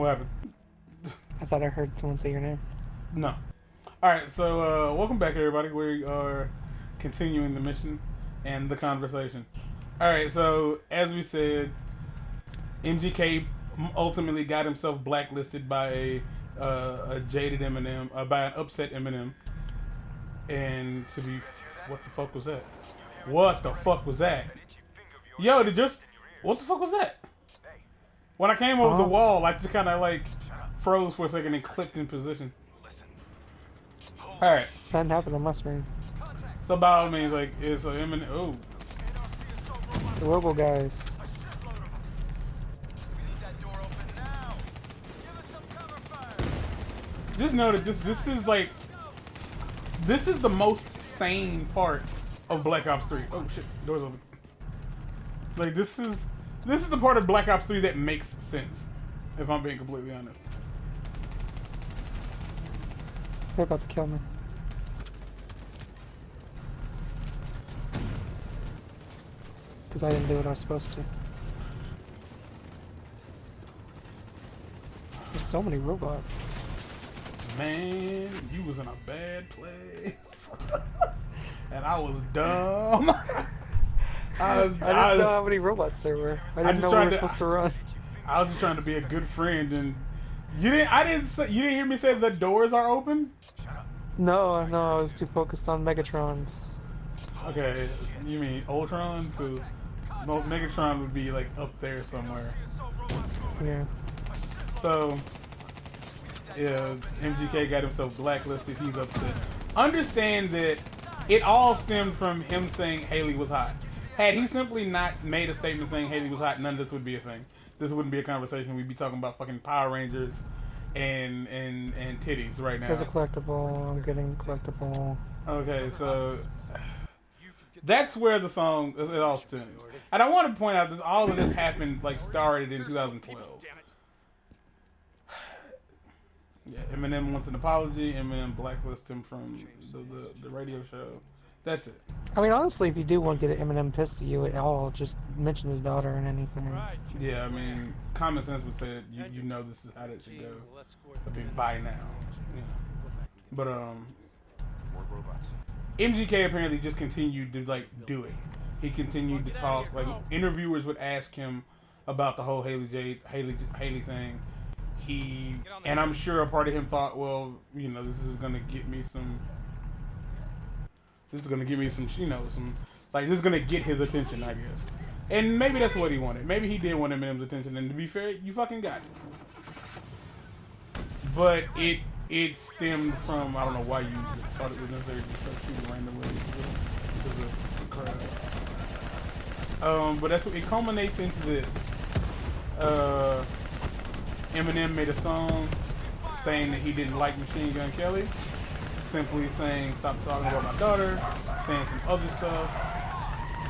What happened? I thought I heard someone say your name. No. Alright, so welcome back everybody. We are continuing the mission and the conversation. Alright, so as we said, MGK ultimately got himself blacklisted by a jaded Eminem, by an upset Eminem. And to be... What the fuck was that? What the fuck was that? Yo, what the fuck was that? When I came over the wall, I just kind of like froze for a second and clicked in position. Alright. That happened on my screen. So by all means, like, it's an Eminem... Oh. The Robo guys. Just know that this is like... This is the most sane part of Black Ops 3. Oh shit, door's open. Like, this is the part of Black Ops 3 that makes sense, if I'm being completely honest. They're about to kill me. Because I didn't do what I was supposed to. There's so many robots. Man, you was in a bad place. And I was dumb. I didn't know how many robots there were. I didn't know we were supposed to run. I was just trying to be a good friend, and you didn't hear me say the doors are open? No, I was too focused on Megatrons. Okay, you mean Ultron? Because Megatron would be like up there somewhere. Yeah. So, yeah, MGK got himself blacklisted. He's upset. Understand that it all stemmed from him saying Haley was hot. Had he simply not made a statement saying Haley was hot, none of this would be a thing. This wouldn't be a conversation. We'd be talking about fucking Power Rangers and titties right now. There's a collectible. I'm getting the collectible. Okay, so that's where the song it all stems. And I want to point out that all of this happened started in 2012. Yeah, Eminem wants an apology. Eminem blacklisted him from the radio show. That's it. I mean, honestly, if you do want to get Eminem pissed at you at all, just mention his daughter and anything. Yeah, I mean, common sense would say that you know this is how that should go. I mean, by now. Yeah. But, MGK apparently just continued to, do it. He continued to talk. Interviewers would ask him about the whole Haley thing. And I'm sure a part of him thought, well, this is going to get me some... This is going to give me some, this is going to get his attention, I guess. And maybe that's what he wanted. Maybe he did want Eminem's attention, and to be fair, you fucking got it. But it stemmed from, I don't know why you just thought it was necessary to start shooting randomly because of the crowd. But it culminates into this. Eminem made a song saying that he didn't like Machine Gun Kelly. Simply saying, stop talking about my daughter, saying some other stuff,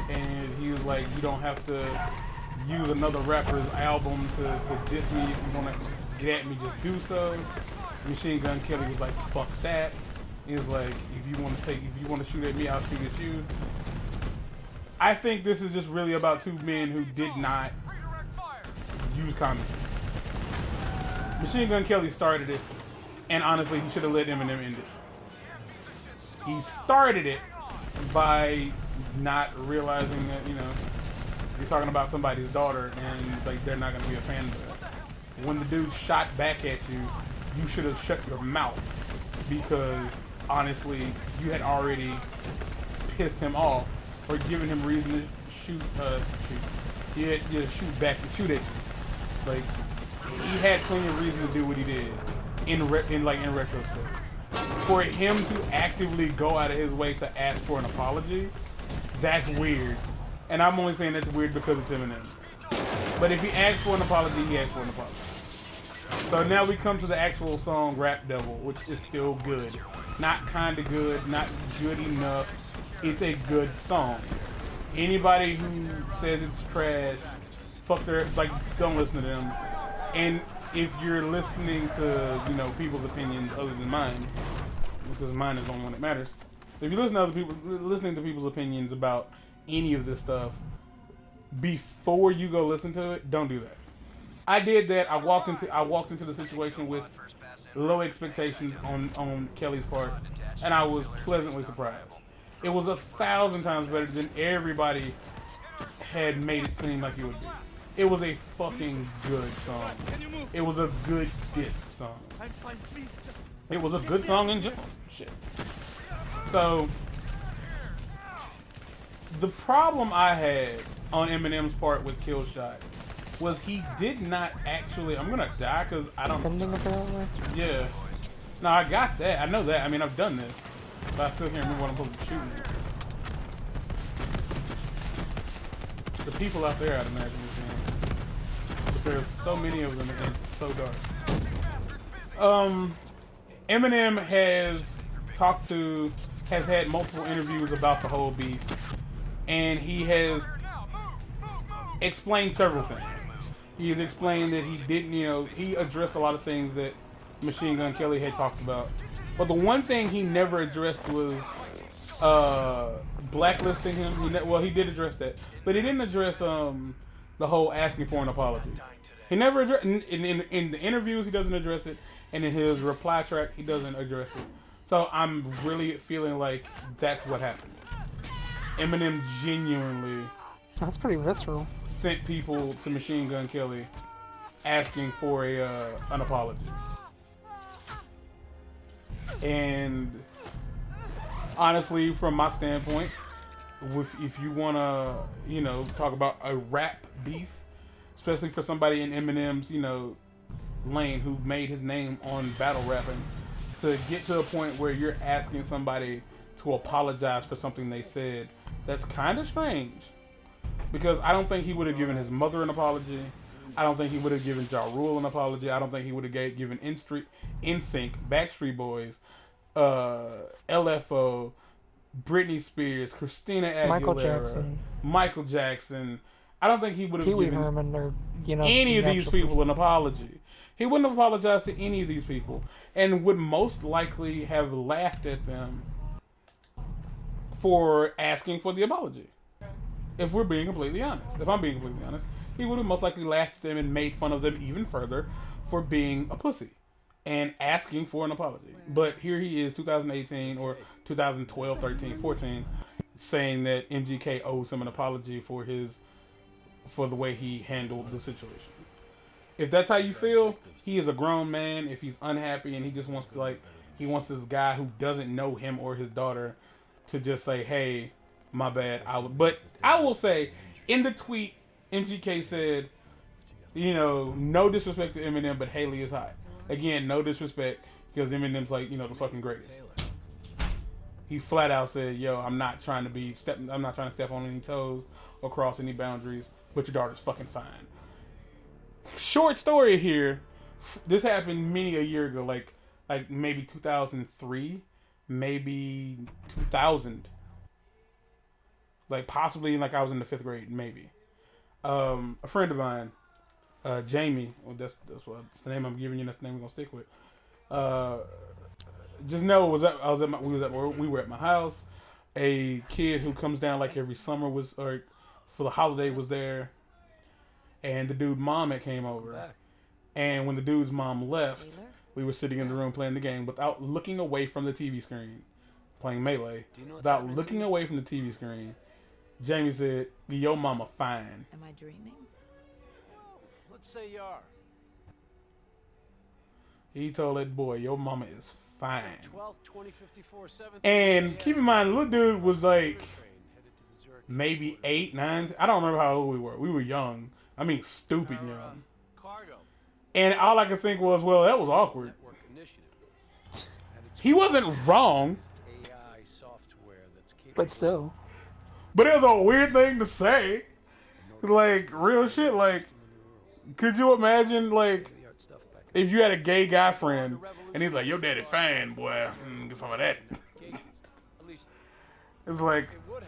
and he was like, you don't have to use another rapper's album to diss me. If you want to get at me, just do so. Machine Gun Kelly was like, fuck that. He was like, if you want to shoot at me, I'll shoot at you. I think this is just really about two men who did not use common sense. Machine Gun Kelly started it, and honestly, he should have let Eminem end it. He started it by not realizing that, you're talking about somebody's daughter and they're not going to be a fan of that. When the dude shot back at you, you should have shut your mouth because honestly, you had already pissed him off or given him reason to shoot. He had to shoot back and shoot at you. He had plenty of reason to do what he did in retrospect. For him to actively go out of his way to ask for an apology, that's weird. And I'm only saying that's weird because it's Eminem. But if he asked for an apology, he asked for an apology. So now we come to the actual song Rap Devil, which is still good. Not kinda good, not good enough. It's a good song. Anybody who says it's trash, don't listen to them. And if you're listening to, people's opinions other than mine, because mine is the only one that matters. If you listen to listening to people's opinions about any of this stuff, before you go listen to it, don't do that. I did that. I walked into the situation with low expectations on Kelly's part, and I was pleasantly surprised. It was 1,000 times better than everybody had made it seem like it would be. It was a fucking good song. It was a good disc song. It was a good song in general. Shit. So the problem I had on Eminem's part with Killshot was he did not actually. I'm gonna die because I don't. Ending apparently. Yeah. No, I got that. I know that. I mean, I've done this, but I still can't remember what I'm supposed to be shooting. The people out there, I'd imagine, but there's so many of them and it's so dark. Eminem has had multiple interviews about the whole beef, and he has explained several things. He has explained that he didn't, he addressed a lot of things that Machine Gun Kelly had talked about. But the one thing he never addressed was blacklisting him. He did address that, but he didn't address the whole asking for an apology. He never addressed in the interviews. He doesn't address it, and in his reply track, he doesn't address it. So I'm really feeling like that's what happened. Eminem genuinely. That's pretty visceral. Sent people to Machine Gun Kelly asking for an apology. And honestly, from my standpoint, if you want to, talk about a rap beef, especially for somebody in Eminem's, lane who made his name on battle rapping, to get to a point where you're asking somebody to apologize for something they said, that's kind of strange. Because I don't think he would have given his mother an apology. I don't think he would have given Ja Rule an apology. I don't think he would have given NSYNC, Backstreet Boys, LFO, Britney Spears, Christina Aguilera, Michael Jackson. I don't think he would have given Herman or, any of these people an apology. He wouldn't have apologized to any of these people and would most likely have laughed at them for asking for the apology. If we're being completely honest. If I'm being completely honest, he would have most likely laughed at them and made fun of them even further for being a pussy and asking for an apology. But here he is, 2018 or 2012, 13, 14, saying that MGK owes him an apology for the way he handled the situation. If that's how you feel, he is a grown man. If he's unhappy and he just wants to, he wants this guy who doesn't know him or his daughter to just say, hey, my bad. But I will say, in the tweet, MGK said, no disrespect to Eminem, but Haley is hot. Again, no disrespect, because Eminem's the fucking greatest. He flat out said, yo, I'm not trying to step on any toes or cross any boundaries, but your daughter's fucking fine. Short story here. This happened many a year ago, like maybe 2003, maybe 2000. Possibly I was in the 5th grade, maybe. A friend of mine, Jamie, well, that's the name I'm giving you. That's the name we're gonna stick with. Just know we were at my house. A kid who comes down every summer for the holiday was there, and the dude's mom had came over. And when the dude's mom left, we were sitting in the room playing the game without looking away from the TV screen, playing Melee. Without looking away from the TV screen, Jamie said, "Yo, mama fine." Am I dreaming? Let's say you are. He told that boy, "Your mama is fine." 12th, 2054, 7th, and keep in mind, little dude was maybe 8, 9. I don't remember how old we were. We were young. I mean, stupid young. Cargo. And all I could think was, well, that was awkward. He wasn't wrong. AI software that's capable. But still. But it was a weird thing to say. Real shit. Could you imagine, if you had a gay guy friend and he's like, your daddy fine, boy. Get some of that. It's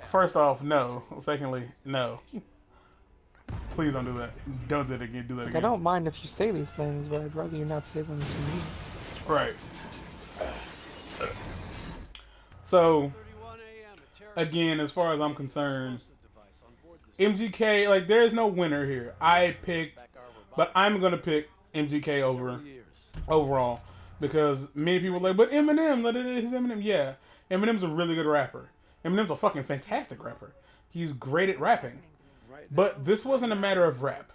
first off, no. Secondly, no. Please don't do that. Don't do that again. I don't mind if you say these things, but I'd rather you not say them to me. Right. So, again, as far as I'm concerned, MGK, there's no winner here. I picked But I'm gonna pick MGK over overall because many people are like, but Eminem, his Eminem, yeah, Eminem's a really good rapper. Eminem's a fucking fantastic rapper. He's great at rapping. But this wasn't a matter of rap.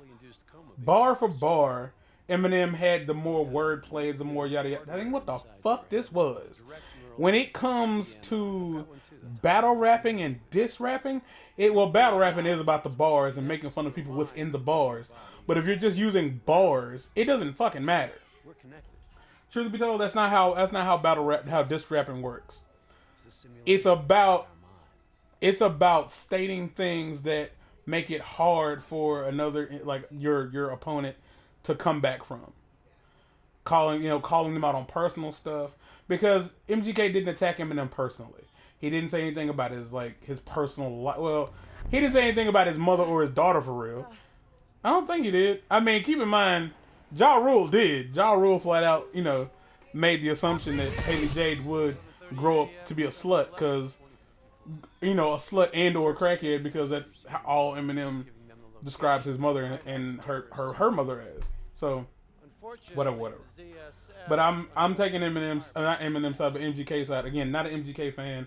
Bar for bar, Eminem had the more wordplay, the more yada yada. I think what the fuck this was. When it comes to battle rapping and diss rapping, battle rapping is about the bars and making fun of people within the bars. But if you're just using bars, it doesn't fucking matter. Truth be told, that's not how diss rapping works. It's about stating things that make it hard for another, like your opponent, to come back from. Calling them out on personal stuff, because MGK didn't attack Eminem personally. He didn't say anything about his personal life. Well, he didn't say anything about his mother or his daughter for real. I don't think he did. I mean, keep in mind, Ja Rule did. Ja Rule flat out, made the assumption that Haley Jade would grow up to be a slut, because a slut and or a crackhead, because that's how all Eminem describes his mother and her mother as. So whatever. But I'm taking Eminem's, not Eminem's side, but MGK side. Again, not an MGK fan.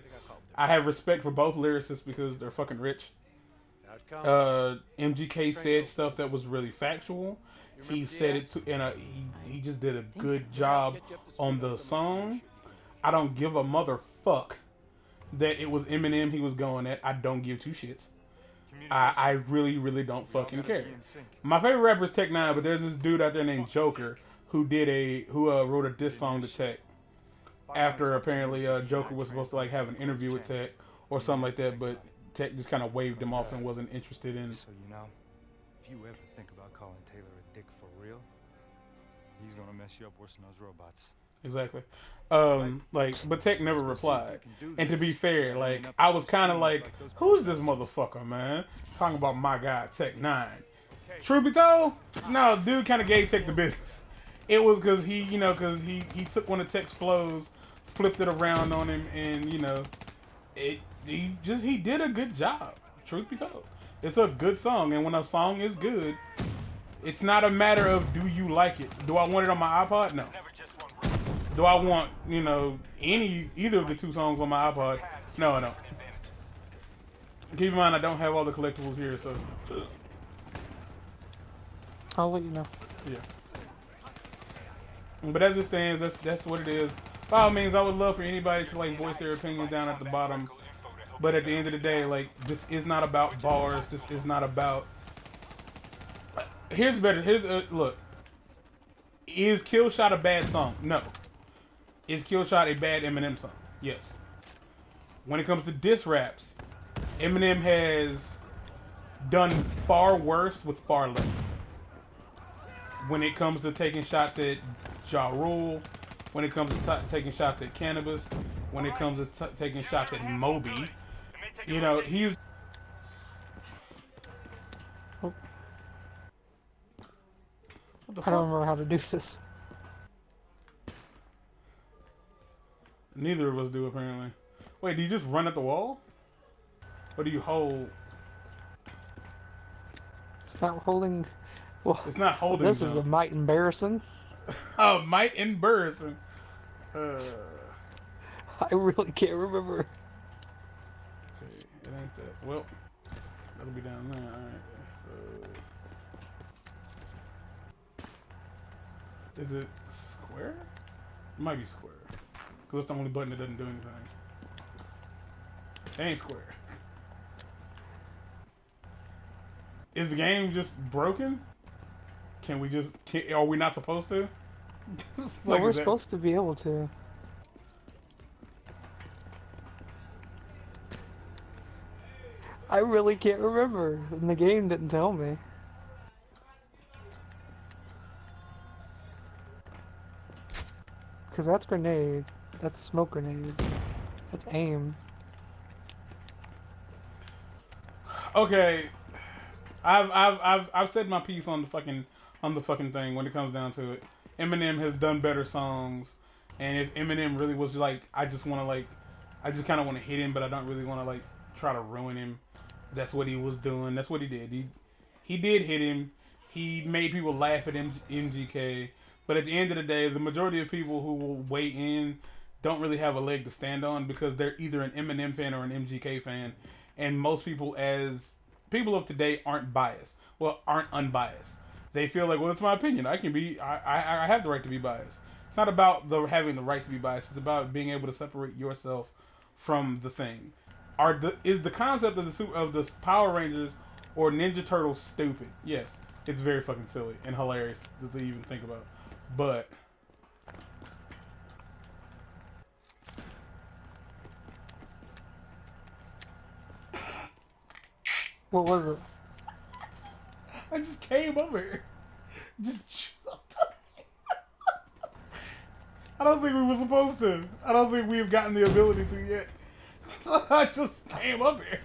I have respect for both lyricists because they're fucking rich. MGK said stuff that was really factual. He said it and he just did a good job on the song. I don't give a motherfuck that it was Eminem he was going at. I don't give two shits. I really, really don't fucking care. My favorite rapper is Tech Nine, but there's this dude out there named Joker who wrote a diss song to Tech after apparently Joker was supposed to have an interview with Tech or something like that, but Tech just kind of waved him off and wasn't interested in. So if you ever think about calling Taylor a dick for real, he's gonna mess you up worse than those robots. Exactly. But Tech never replied. And to be fair, I was kind of like, who's this motherfucker, man? Talking about my guy, Tech Nine. Truth be told, no, dude kind of gave Tech the business. It was because he took one of Tech's flows, flipped it around on him, and he did a good job. Truth be told, it's a good song, and when a song is good, it's not a matter of do you like it. Do I want it on my iPod? No. Do I want, either of the two songs on my iPod? No, I don't. Keep in mind, I don't have all the collectibles here, so. I'll let you know. Yeah. But as it stands, that's what it is. By all means, I would love for anybody to voice their opinion down at the bottom. But at the end of the day, this is not about bars. This is not about. Look. Is Killshot a bad song? No. Is Killshot a bad Eminem song? Yes. When it comes to diss raps, Eminem has done far worse with far less. When it comes to taking shots at Ja Rule, when it comes to taking shots at Cannabis, when it comes to taking shots at Moby, he's... I don't remember how to do this. Neither of us do, apparently. Wait, do you just run at the wall? Or do you hold? It's not holding... Well, it's not holding. This is a might embarrassing. Oh, might embarrassing. I really can't remember. Okay, it ain't that. Well, that'll be down there. Alright, so... Is it square? It might be square. Because that's the only button that doesn't do anything. It ain't square. Is the game just broken? Are we not supposed to? Well, we're supposed to be able to. I really can't remember, and the game didn't tell me. Because that's grenade. That's smoke grenade. That's aim. Okay, I've said my piece on the fucking thing when it comes down to it. Eminem has done better songs, and if Eminem really was I just kind of want to hit him, but I don't really want to try to ruin him. That's what he was doing. That's what he did. He did hit him. He made people laugh at MGK. But at the end of the day, the majority of people who will weigh in don't really have a leg to stand on because they're either an Eminem fan or an MGK fan. And most people, as people of today, aren't biased. Well, aren't unbiased. They feel like, well, it's my opinion. I have the right to be biased. It's not about having the right to be biased. It's about being able to separate yourself from the thing. Is the concept of the Power Rangers or Ninja Turtles stupid? Yes, it's very fucking silly and hilarious to even think about. But What was it? I just came over here. I don't think we were supposed to. I don't think we've gotten the ability to yet. I just came up here.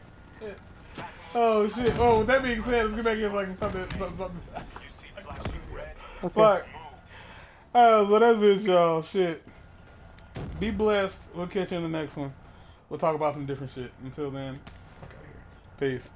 Oh shit. Oh, with that being said, let's get back here like something. Okay. Fuck. So that's it, y'all. Shit. Be blessed. We'll catch you in the next one. We'll talk about some different shit. Until then, peace.